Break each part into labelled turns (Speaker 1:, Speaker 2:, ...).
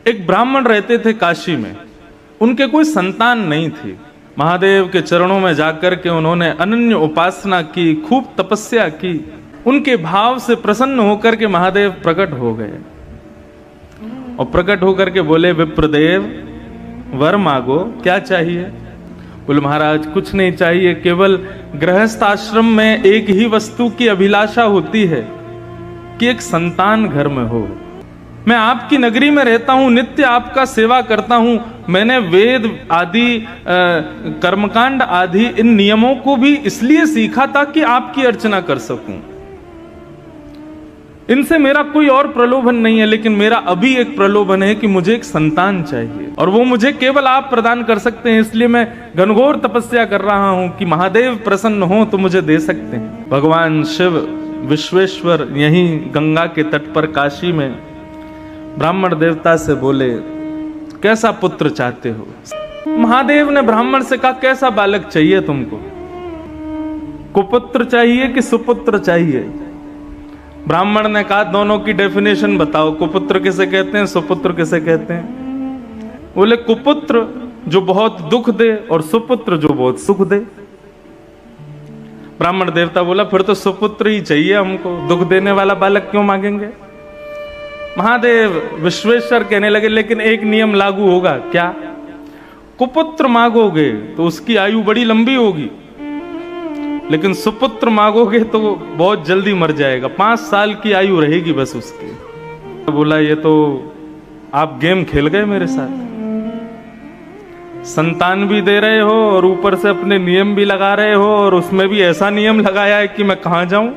Speaker 1: एक ब्राह्मण रहते थे काशी में, उनके कोई संतान नहीं थी। महादेव के चरणों में जाकर के उन्होंने अनन्य उपासना की, खूब तपस्या की। उनके भाव से प्रसन्न होकर के महादेव प्रकट हो गए और प्रकट होकर के बोले, विप्रदेव वर मांगो, क्या चाहिए? बोले, महाराज कुछ नहीं चाहिए, केवल गृहस्थ आश्रम में एक ही वस्तु की अभिलाषा होती है कि एक संतान घर में हो। मैं आपकी नगरी में रहता हूं, नित्य आपका सेवा करता हूं। मैंने वेद आदि कर्मकांड आदि इन नियमों को भी इसलिए सीखा था कि आपकी अर्चना कर सकूं। इनसे मेरा कोई और प्रलोभन नहीं है, लेकिन मेरा अभी एक प्रलोभन है कि मुझे एक संतान चाहिए और वो मुझे केवल आप प्रदान कर सकते हैं। इसलिए मैं घनघोर तपस्या कर रहा हूं कि महादेव प्रसन्न हो तो मुझे दे सकते हैं। भगवान शिव विश्वेश्वर यहीं गंगा के तट पर काशी में ब्राह्मण देवता से बोले, कैसा पुत्र चाहते हो? महादेव ने ब्राह्मण से कहा, कैसा बालक चाहिए तुमको? कुपुत्र चाहिए कि सुपुत्र चाहिए? ब्राह्मण ने कहा, दोनों की डेफिनेशन बताओ, कुपुत्र किसे कहते हैं, सुपुत्र किसे कहते हैं? बोले, कुपुत्र जो बहुत दुख दे और सुपुत्र जो बहुत सुख दे। ब्राह्मण देवता बोला, फिर तो सुपुत्र ही चाहिए हमको, दुख देने वाला बालक क्यों मांगेंगे? महादेव विश्वेश्वर कहने लगे, लेकिन एक नियम लागू होगा। क्या? कुपुत्र मांगोगे तो उसकी आयु बड़ी लंबी होगी, लेकिन सुपुत्र मांगोगे तो बहुत जल्दी मर जाएगा, 5 साल की आयु रहेगी बस उसकी। बोला, ये तो आप गेम खेल गए मेरे साथ, संतान भी दे रहे हो और ऊपर से अपने नियम भी लगा रहे हो, और उसमें भी ऐसा नियम लगाया है कि मैं कहां जाऊं।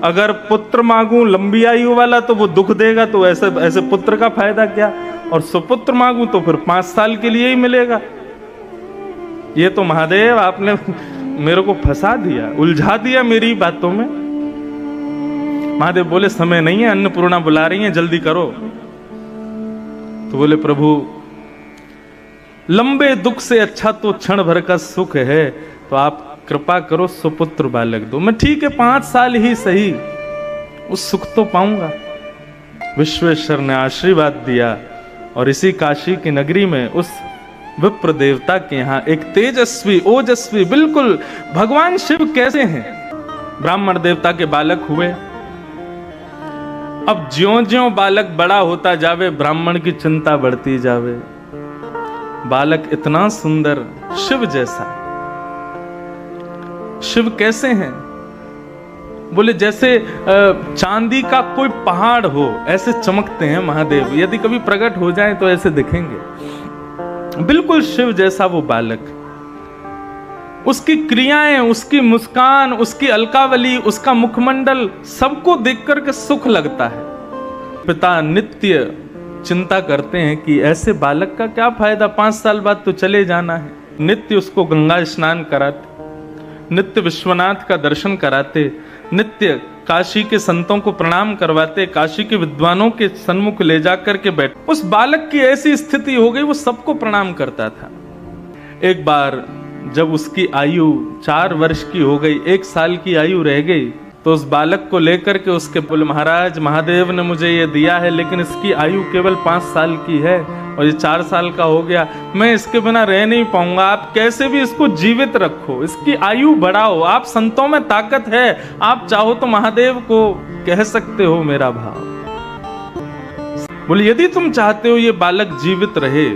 Speaker 1: अगर पुत्र मांगू लंबी आयु वाला तो वो दुख देगा, तो ऐसे पुत्र का फायदा क्या? और सुपुत्र मांगू तो फिर 5 साल के लिए ही मिलेगा। ये तो महादेव आपने मेरे को फंसा दिया, उलझा दिया मेरी बातों में। महादेव बोले, समय नहीं है, अन्नपूर्णा बुला रही हैं, जल्दी करो। तो बोले, प्रभु लंबे दुख से अच्छा तो क्षण भर का सुख है, तो आप कृपा करो सुपुत्र बालक दो। मैं ठीक है 5 साल ही सही, उस सुख तो पाऊंगा। विश्वेश्वर ने आशीर्वाद दिया और इसी काशी की नगरी में उस विप्र देवता के यहां एक तेजस्वी ओजस्वी, बिल्कुल भगवान शिव कैसे हैं, ब्राह्मण देवता के बालक हुए। अब ज्यों-ज्यों बालक बड़ा होता जावे, ब्राह्मण की चिंता बढ़ती जावे। बालक इतना सुंदर, शिव जैसा। शिव कैसे हैं? बोले, जैसे चांदी का कोई पहाड़ हो ऐसे चमकते हैं महादेव। यदि कभी प्रकट हो जाए तो ऐसे दिखेंगे, बिल्कुल शिव जैसा वो बालक। उसकी क्रियाएं, उसकी मुस्कान, उसकी अलकावली, उसका मुखमंडल, सबको देखकर के सुख लगता है। पिता नित्य चिंता करते हैं कि ऐसे बालक का क्या फायदा, 5 साल बाद तो चले जाना है। नित्य उसको गंगा स्नान कराते, नित्य विश्वनाथ का दर्शन कराते, नित्य काशी के संतों को प्रणाम करवाते, काशी के विद्वानों के सन्मुख ले जाकर के बैठ। उस बालक की ऐसी स्थिति हो गई, वो सबको प्रणाम करता था। एक बार जब उसकी आयु 4 वर्ष की हो गई, 1 साल की आयु रह गई, तो उस बालक को लेकर के उसके बोले, महाराज महादेव ने मुझे ये दिया है, लेकिन इसकी आयु केवल 5 साल की है और ये 4 साल का हो गया, मैं इसके बिना रह नहीं पाऊंगा। आप कैसे भी इसको जीवित रखो, इसकी आयु बढ़ाओ। आप संतों में ताकत है, आप चाहो तो महादेव को कह सकते हो मेरा भाव। बोले, यदि तुम चाहते हो ये बालक जीवित रहे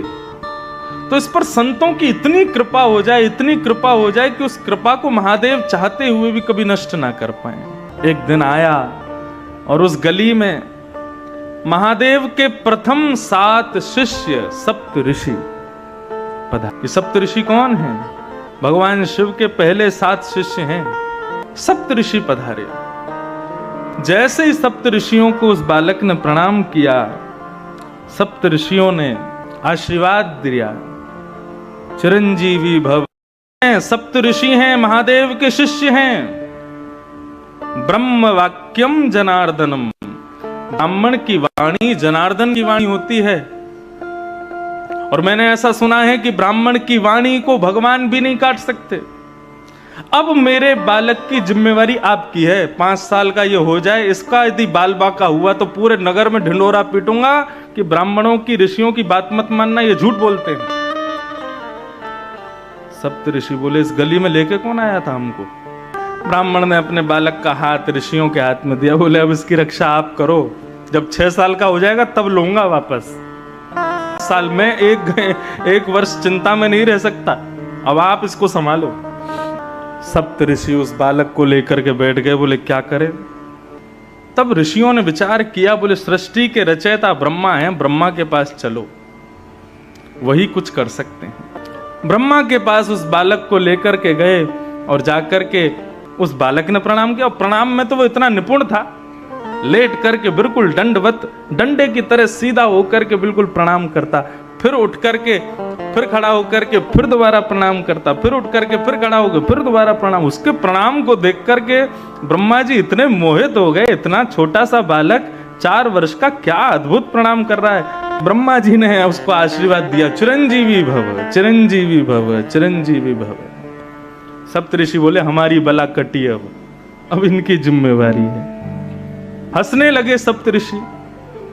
Speaker 1: तो इस पर संतों की इतनी कृपा हो जाए, इतनी कृपा हो जाए कि उस कृपा को महादेव चाहते हुए भी कभी नष्ट ना कर पाए। एक दिन आया और उस गली में महादेव के प्रथम 7 शिष्य सप्त ऋषि पधारे। ये सप्त ऋषि कौन हैं? भगवान शिव के पहले 7 शिष्य हैं। सप्त ऋषि पधारे। जैसे ही सप्त ऋषियों को उस बालक ने प्रणाम किया, सप्त ऋषियों ने आशीर्वाद दिया, चिरंजीवी भव। सप्त ऋषि हैं, महादेव के शिष्य हैं। ब्रह्म वाक्यम जनार्दनम, ब्राह्मण की वाणी जनार्दन की वाणी होती है। और मैंने ऐसा सुना है कि ब्राह्मण की वाणी को भगवान भी नहीं काट सकते। अब मेरे बालक की जिम्मेवारी आपकी है, 5 साल का ये हो जाए, इसका यदि बाल बाका हुआ तो पूरे नगर में ढिंडोरा पीटूंगा कि ब्राह्मणों की ऋषियों की बात मत मानना, ये झूठ बोलते हैं। सप्त ऋषि बोले इस गली में लेके कौन आया था हमको? ब्राह्मण ने अपने बालक का हाथ ऋषियों के हाथ में दिया, बोले अब इसकी रक्षा आप करो, जब 6 साल का हो जाएगा तब लूंगा वापस। साल में एक वर्ष चिंता में नहीं रह सकता, अब आप इसको संभालो। सप्त ऋषि उस बालक को लेकर के बैठ गए, बोले क्या करें? तब ऋषियों ने विचार किया, बोले सृष्टि के रचयिता ब्रह्मा हैं, ब्रह्मा के पास चलो, वही कुछ कर सकते हैं। ब्रह्मा के पास उस बालक को लेकर के गए और जाकर के उस बालक ने प्रणाम किया। और प्रणाम में तो वो इतना निपुण था, लेट करके बिल्कुल दंडवत, डंडे की तरह सीधा होकर के बिल्कुल प्रणाम करता, फिर उठ करके फिर खड़ा होकर के फिर दोबारा प्रणाम करता, फिर उठ करके फिर खड़ा होकर फिर दोबारा प्रणाम। उसके प्रणाम को देख करके ब्रह्मा जी इतने मोहित हो गए, इतना छोटा सा बालक 4 वर्ष का क्या अद्भुत प्रणाम कर रहा है। ब्रह्मा जी ने उसको आशीर्वाद दिया, चिरंजीवी भव, चिरंजीवी भव, चिरंजीवी भव। सप्तऋषि बोले हमारी बला कटी, अब इनकी जिम्मेवारी है। हंसने लगे सप्तऋषि।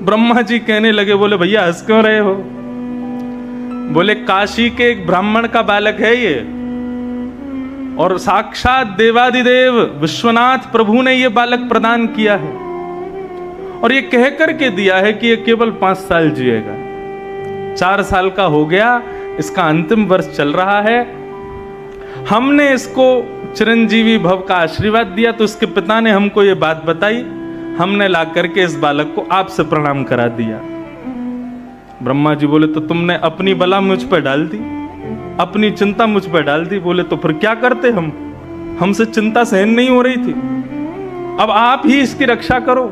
Speaker 1: ब्रह्मा जी कहने लगे, बोले भैया हंस क्यों रहे हो? बोले काशी के एक ब्राह्मण का बालक है ये, और साक्षात देवादिदेव विश्वनाथ प्रभु ने ये बालक प्रदान किया है, और ये कह करके दिया है कि ये केवल 5 साल जिएगा। 4 साल का हो गया, इसका अंतिम वर्ष चल रहा है। हमने इसको चिरंजीवी भव का आशीर्वाद दिया, तो इसके पिता ने हमको ये बात बताई, हमने ला करके इस बालक को आपसे प्रणाम करा दिया। ब्रह्मा जी बोले तो तुमने अपनी बला मुझ पर डाल दी, अपनी चिंता मुझ पर डाल दी। बोले तो फिर क्या करते हम, हमसे चिंता सहन नहीं हो रही थी, अब आप ही इसकी रक्षा करो,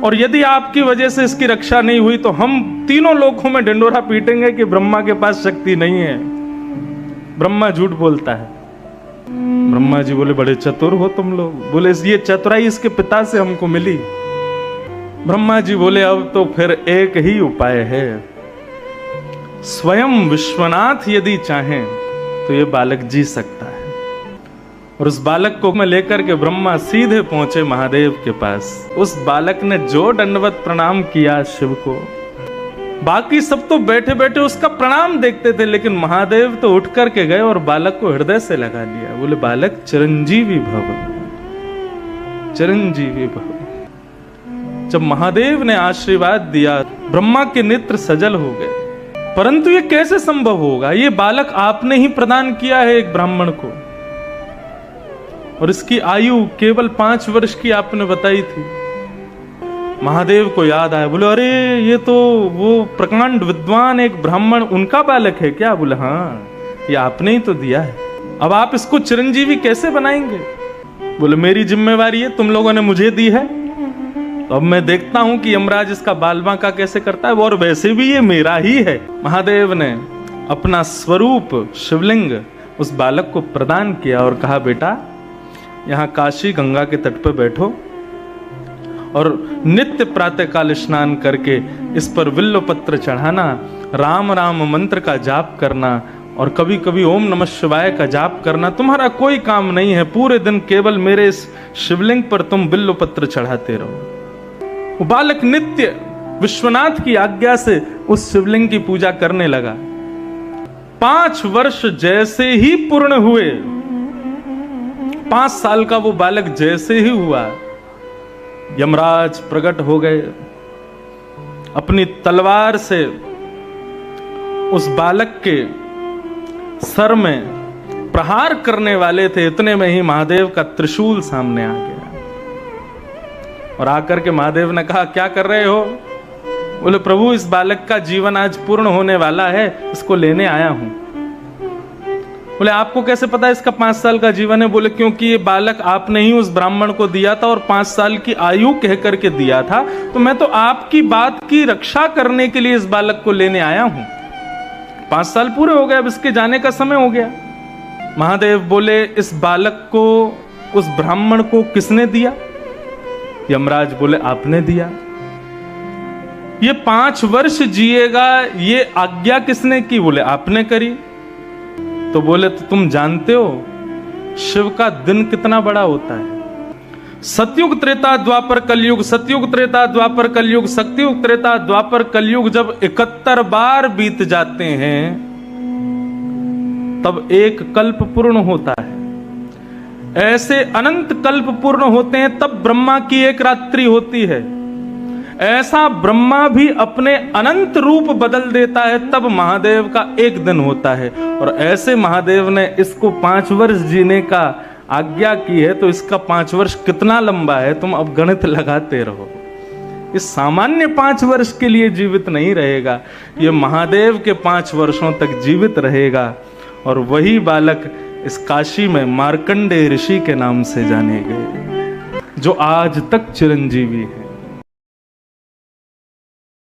Speaker 1: और यदि आपकी वजह से इसकी रक्षा नहीं हुई तो हम तीनों लोकों में ढिंडोरा पीटेंगे कि ब्रह्मा के पास शक्ति नहीं है, ब्रह्मा झूठ बोलता है। ब्रह्मा जी बोले बड़े चतुर हो तुम लोग। बोले ये चतुराई इसके पिता से हमको मिली। ब्रह्मा जी बोले अब तो फिर एक ही उपाय है, स्वयं विश्वनाथ यदि चाहें तो ये बालक जी सकता है। और उस बालक को मैं लेकर के ब्रह्मा सीधे पहुंचे महादेव के पास। उस बालक ने जो दंडवत प्रणाम किया शिव को, बाकी सब तो बैठे बैठे उसका प्रणाम देखते थे, लेकिन महादेव तो उठ करके गए और बालक को हृदय से लगा लिया। बोले बालक चिरंजीवी भव, चिरंजीवी भव। जब महादेव ने आशीर्वाद दिया, ब्रह्मा के नेत्र सजल हो गए। परंतु ये कैसे संभव होगा? ये बालक आपने ही प्रदान किया है एक ब्राह्मण को, और इसकी आयु केवल 5 वर्ष की आपने बताई थी। महादेव को याद आया, बोले अरे ये तो वो प्रकांड विद्वान एक ब्राह्मण, उनका बालक है क्या? बोले हाँ, ये आपने ही तो दिया है, अब आप इसको चिरंजीवी कैसे बनाएंगे? बोले मेरी जिम्मेवारी है, तुम लोगों ने मुझे दी है, तो अब मैं देखता हूं कि यमराज इसका बाल बांका कैसे करता है, और वैसे भी ये मेरा ही है। महादेव ने अपना स्वरूप शिवलिंग उस बालक को प्रदान किया और कहा बेटा यहाँ काशी गंगा के तट पर बैठो और नित्य प्रातःकाल स्नान करके इस पर बिल्व पत्र चढ़ाना, राम राम मंत्र का जाप करना, और कभी कभी ओम नमः शिवाय का जाप करना। तुम्हारा कोई काम नहीं है, पूरे दिन केवल मेरे इस शिवलिंग पर तुम बिल्व पत्र चढ़ाते रहो। वो बालक नित्य विश्वनाथ की आज्ञा से उस शिवलिंग की पूजा करने लगा। 5 वर्ष जैसे ही पूर्ण हुए, 5 साल का वो बालक जैसे ही हुआ, यमराज प्रकट हो गए, अपनी तलवार से उस बालक के सर में प्रहार करने वाले थे। इतने में ही महादेव का त्रिशूल सामने आ गया, और आकर के महादेव ने कहा क्या कर रहे हो? बोले प्रभु इस बालक का जीवन आज पूर्ण होने वाला है, इसको लेने आया हूं। बोले आपको कैसे पता इसका 5 साल का जीवन है? बोले क्योंकि ये बालक आपने ही उस ब्राह्मण को दिया था, और 5 साल की आयु कह करके दिया था, तो मैं तो आपकी बात की रक्षा करने के लिए इस बालक को लेने आया हूं। 5 साल पूरे हो गए, अब इसके जाने का समय हो गया। महादेव बोले इस बालक को उस ब्राह्मण को किसने दिया? यमराज बोले आपने दिया। ये 5 वर्ष जिएगा, ये आज्ञा किसने की? बोले आपने करी। तो बोले तो तुम जानते हो शिव का दिन कितना बड़ा होता है। सतयुग त्रेता द्वापर कलयुग, सतयुग त्रेता द्वापर कलयुग, सतयुग त्रेता द्वापर कलयुग जब 71 बार बीत जाते हैं तब एक कल्प पूर्ण होता है। ऐसे अनंत कल्प पूर्ण होते हैं तब ब्रह्मा की एक रात्रि होती है। ऐसा ब्रह्मा भी अपने अनंत रूप बदल देता है तब महादेव का एक दिन होता है। और ऐसे महादेव ने इसको 5 वर्ष जीने का आज्ञा की है, तो इसका 5 वर्ष कितना लंबा है तुम अब गणित लगाते रहो। इस सामान्य 5 वर्ष के लिए जीवित नहीं रहेगा, ये महादेव के 5 वर्षों तक जीवित रहेगा। और वही बालक इस काशी में मार्कंडेय ऋषि के नाम से जाने गए, जो आज तक चिरंजीवी है।